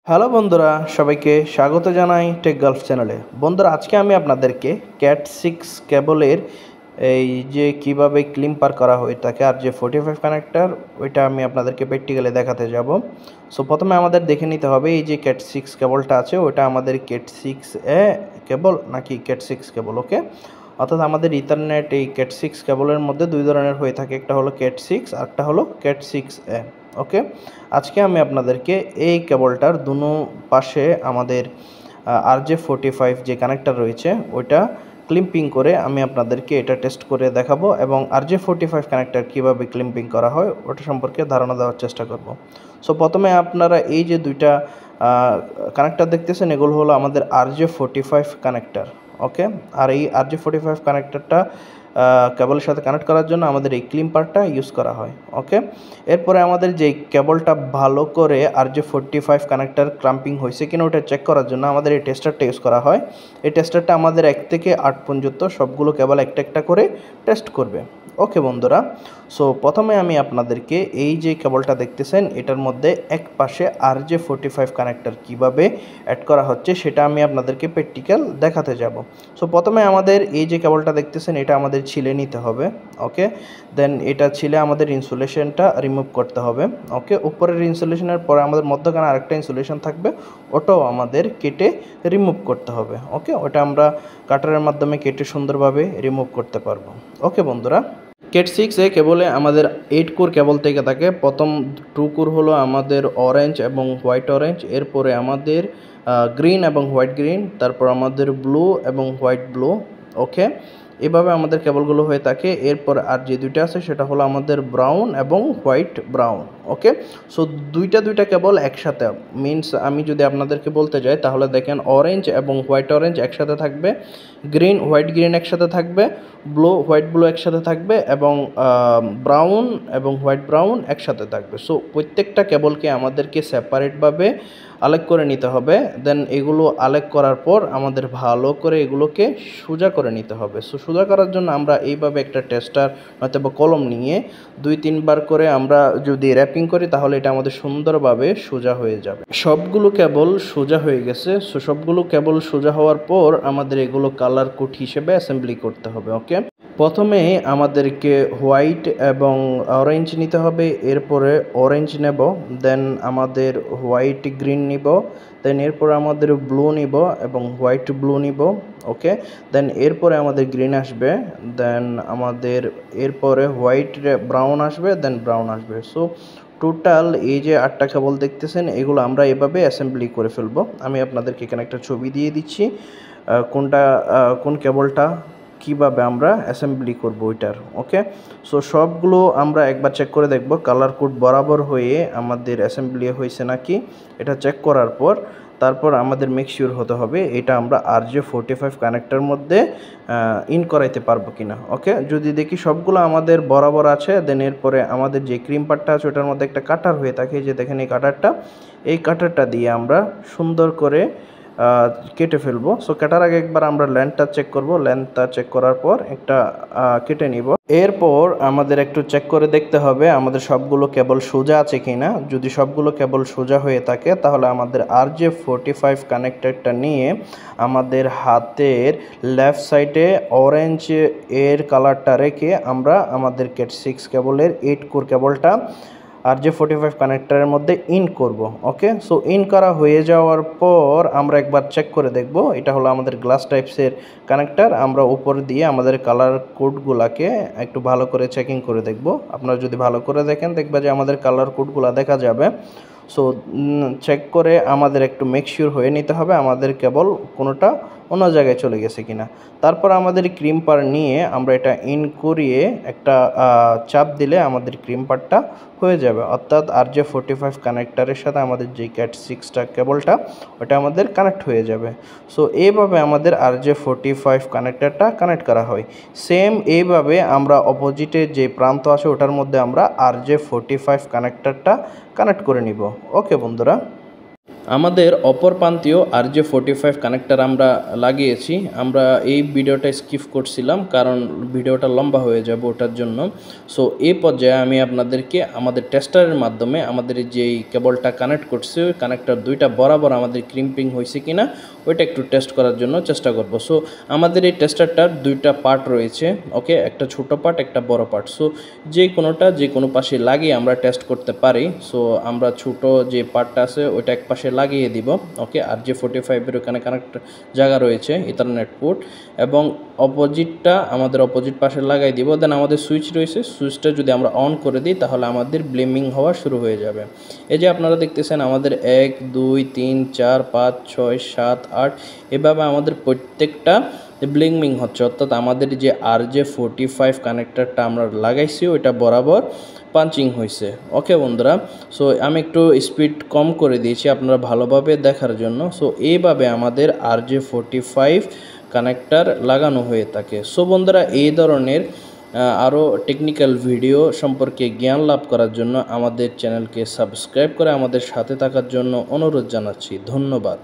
Hello বন্ধুরা, সবাইকে স্বাগত জানাই টেক গালফ চ্যানেলে। বন্ধুরা, আজকে আমি আপনাদেরকে ক্যাট 6 কেবলের এই যে কিভাবে ক্লিম্পার করা হয় থাকে আর যে 45 কানেক্টর, ওইটা আমি আপনাদেরকে প্র্যাকটিক্যালি দেখাতে যাব। সো প্রথমে আমাদের দেখে নিতে হবে এই যে ক্যাট 6 কেবলটা আছে ওটা আমাদের ক্যাট 6A কেবল নাকি ক্যাট 6 কেবল। ওকে, অর্থাৎ আমাদের ইথারনেট এই ক্যাট 6 কেবলের মধ্যে দুই ধরনের হয়ে থাকে, একটা হলো ক্যাট 6 আর একটা হলো ক্যাট 6A। ওকে, আজকে আমি আপনাদেরকে এই কেবলটার দুনো পাশে আমাদের RJ45 যে কানেক্টর রয়েছে ওইটা ক্লিম্পিং করে আমি আপনাদেরকে এটা টেস্ট করে দেখাবো এবং RJ45 কানেক্টর কীভাবে ক্লিম্পিং করা হয় ওটা সম্পর্কে ধারণা দেওয়ার চেষ্টা করব। সো প্রথমে আপনারা এই যে দুইটা কানেক্টর দেখতেছেন এগুলো হলো আমাদের RJ45 কানেক্টর। ওকে, আর এই RJ45 কানেক্টরটা কেবলের সাথে কানেক্ট করার জন্য আমাদের এই ক্লিম্পারটা ইউজ করা হয়। ওকে, এরপরে আমাদের যে কেবলটা ভালো করে RJ45 কানেক্টর ক্লাম্পিং হয়েছে কিনা ওটা চেক করার জন্য আমাদের এই টেস্টারটা ইউজ করা হয়। এই টেস্টারটা আমাদের 1 থেকে 8 পর্যন্ত সবগুলো কেবল একটা একটা করে টেস্ট করবে। ওকে বন্ধুরা, সো প্রথমে আমি আপনাদেরকে এই যে কেবলটা দেখতেছেন এটার মধ্যে এক পাশে RJ45 কানেক্টর কিভাবে অ্যাড করা হচ্ছে সেটা আমি আপনাদেরকে প্র্যাকটিক্যাল দেখাতে যাব। সো প্রথমে আমাদের এই যে কেবলটা দেখতেছেন এটা আমাদের ছিলে নিতে হবে। ওকে, দেন এটা ছিলে আমাদের ইনসুলেশনটা রিমুভ করতে হবে। ওকে, উপরের ইনসুলেশনের পরে আমাদের মধ্যখানে আরেকটা ইনসুলেশন থাকবে, ওটাও আমাদের কেটে রিমুভ করতে হবে। ওকে, ওটা আমরা কাটারের মাধ্যমে কেটে সুন্দরভাবে রিমুভ করতে পারবো। ওকে বন্ধুরা, ক্যাট 6A কেবলে আমাদের 8 কোর কেবল থেকে থাকে। প্রথম 2 কোর হলো আমাদের অরেঞ্জ এবং হোয়াইট অরেঞ্জ, এরপরে আমাদের গ্রিন এবং হোয়াইট গ্রিন, তারপর আমাদের ব্লু এবং হোয়াইট ব্লু। ওকে, এভাবে আমাদের কেবলগুলো হয়ে থাকে। এরপর আর যে দুইটা আছে সেটা হলো আমাদের ব্রাউন এবং হোয়াইট ব্রাউন। ওকে, সো দুইটা কেবল একসাথে, মিনস আমি যদি আপনাদেরকে বলতে যাই তাহলে দেখেন অরেঞ্জ এবং হোয়াইট অরেঞ্জ একসাথে থাকবে, গ্রিন হোয়াইট গ্রিন একসাথে থাকবে, ব্লু হোয়াইট ব্লু একসাথে থাকবে এবং ব্রাউন এবং হোয়াইট ব্রাউন একসাথে থাকবে। সো প্রত্যেকটা কেবলকে আমাদেরকে সেপারেটভাবে আলেগ করে নিতে হবে। দেন এগুলো আলেগ করার পর আমাদের ভালো করে এগুলোকে সোজা করে নিতে হবে। সো সোজা করার জন্য আমরা এইভাবে একটা টেস্টার অথবা কলম নিয়ে 2-3 বার করে আমরা যদি র্যাপিং করি তাহলে এটা আমাদের সুন্দরভাবে সোজা হয়ে যাবে। সবগুলো কেবল সোজা হয়ে গেছে। সো সবগুলো কেবল সোজা হওয়ার পর আমাদের এগুলো কালার কোড হিসেবে অ্যাসেম্বলি করতে হবে। ওকে, প্রথমে আমাদেরকে হোয়াইট এবং অরেঞ্জ নিতে হবে, এরপরে অরেঞ্জ নেব, দেন আমাদের হোয়াইট গ্রিন নিব, দেন এরপরে আমাদের ব্লু নিব এবং হোয়াইট ব্লু নিব। ওকে, দেন এরপরে আমাদের গ্রিন আসবে, দেন আমাদের এরপরে হোয়াইট ব্রাউন আসবে, দেন ব্রাউন আসবে। সো টোটাল এই যে 8টা কেবল দেখতেছেন এগুলো আমরা এভাবে অ্যাসেম্বলি করে ফেলবো। আমি আপনাদেরকে এখানে একটা ছবি দিয়ে দিচ্ছি কোন কেবলটা কিভাবে আমরা অ্যাসেম্বলি করব ওইটার। ওকে, সো সবগুলো আমরা একবার চেক করে দেখব কালার কোড বরাবর হয়ে আমাদের অ্যাসেম্বলি হয়েছে নাকি। এটা চেক করার পর তারপর আমাদের মেক শিওর হতে হবে এটা আমরা RJ45 কানেক্টর মধ্যে ইন করাইতে পারবো কিনা। ওকে, যদি দেখি সবগুলো আমাদের বরাবর আছে, দেন এরপরে আমাদের যে ক্রিম পার্টটা আছে ওটার মধ্যে একটা কাটার হয়ে থাকে, যে দেখেন এই কাটারটা দিয়ে আমরা সুন্দর করে কেটে ফেলবো। সো কাটার আগে একবার আমরা লেন্থটা চেক করব, লেন্থটা চেক করার পর একটা কেটে নিব। এরপর আমাদের একটু চেক করে দেখতে হবে আমাদের সবগুলো কেবল সোজা আছে কিনা। যদি সবগুলো কেবল সোজা হয়ে থাকে তাহলে আমাদের RJ45 কানেক্টরটা নিয়ে আমাদের হাতের লেফট সাইডে অরেঞ্জ এর কালারটা রেখে আমরা আমাদের ক্যাট 6 কেবলের 8 কোর কেবলটা RJ45 কানেক্টরের মধ্যে ইন করব। ওকে, সো ইন করা হয়ে যাওয়ার পর আমরা একবার চেক করে দেখব। এটা হলো আমাদের গ্লাস টাইপসের কানেক্টর। আমরা উপর দিয়ে আমাদের কালার কোডগুলাকে একটু ভালো করে চেকিং করে দেখব। আপনারা যদি ভালো করে দেখেন দেখবা যে আমাদের কালার কোডগুলা দেখা যাবে। সো চেক করে আমাদের একটু মেক শিওর হয়ে নিতে হবে আমাদের কেবল কোনোটা অন্য জায়গায় চলে গেছে কিনা। তারপর আমাদের ক্রিম পার নিয়ে আমরা এটা ইন করিয়ে একটা চাপ দিলে আমাদের ক্রিম পারটা হয়ে যাবে, অর্থাৎ RJ45 কানেক্টরের সাথে আমাদের যে ক্যাট 6টা কেবলটা ওটা আমাদের কানেক্ট হয়ে যাবে। সো এইভাবে আমাদের RJ45 কানেক্টরটা কানেক্ট করা হয়। সেম এইভাবে আমরা অপোজিটে যে প্রান্ত আছে ওটার মধ্যে আমরা RJ45 কানেক্টরটা কানেক্ট করে নিব। ওকে বন্ধুরা, আমাদের অপর প্রান্তীয় RJ45 কানেক্টর আমরা লাগিয়েছি। আমরা এই ভিডিওটা স্কিপ করছিলাম কারণ ভিডিওটা লম্বা হয়ে যাবে ওটার জন্য। সো এই পর্যায়ে আমি আপনাদেরকে আমাদের টেস্টারের মাধ্যমে আমাদের যেই কেবলটা কানেক্ট করছি ওই কানেক্টর দুইটা বরাবর আমাদের ক্রিম্পিং হয়েছে কিনা ওইটা একটু টেস্ট করার জন্য চেষ্টা করব। সো আমাদের এই টেস্টারটার দুইটা পার্ট রয়েছে, ওকে, একটা ছোট পার্ট একটা বড় পার্ট। সো যে কোনো পাশে লাগিয়ে আমরা টেস্ট করতে পারি। সো আমরা ছোট যে পার্টটা আছে ওইটা এক পাশে লাগিয়ে দিব, ওকে। RJ45 ওখানে কানেক্ট জায়গা রয়েছে ইথারনেট পোর্ট, এবং অপোজিটটা আমাদের অপোজিট পাশে লাগাই দিব। দেন আমাদের সুইচ রয়েছে, সুইচটা যদি আমরা অন করে দিই তাহলে আমাদের ব্লিমিং হওয়া শুরু হয়ে যাবে। এই যে আপনারা দেখতেছেন আমাদের 1 2 3 4 5 6 7 8 এভাবে আমাদের প্রত্যেকটা ব্লিমিং হচ্ছে, অর্থাৎ আমাদের যে RJ45 কানেক্টরটা আমরা লাগাইছি ওইটা বরাবর পাঞ্চিং হয়েছে, ওকে বন্ধুরা। সো আমি একটু স্পিড কম করে দিয়েছি আপনারা ভালোভাবে দেখার জন্য। সো এইভাবে আমাদের RJ45 কানেক্টর লাগানো হয়ে থাকে। সো বন্ধুরা, এই ধরনের আরও টেকনিক্যাল ভিডিও সম্পর্কে জ্ঞান লাভ করার জন্য আমাদের চ্যানেলকে সাবস্ক্রাইব করে আমাদের সাথে থাকার জন্য অনুরোধ জানাচ্ছি। ধন্যবাদ।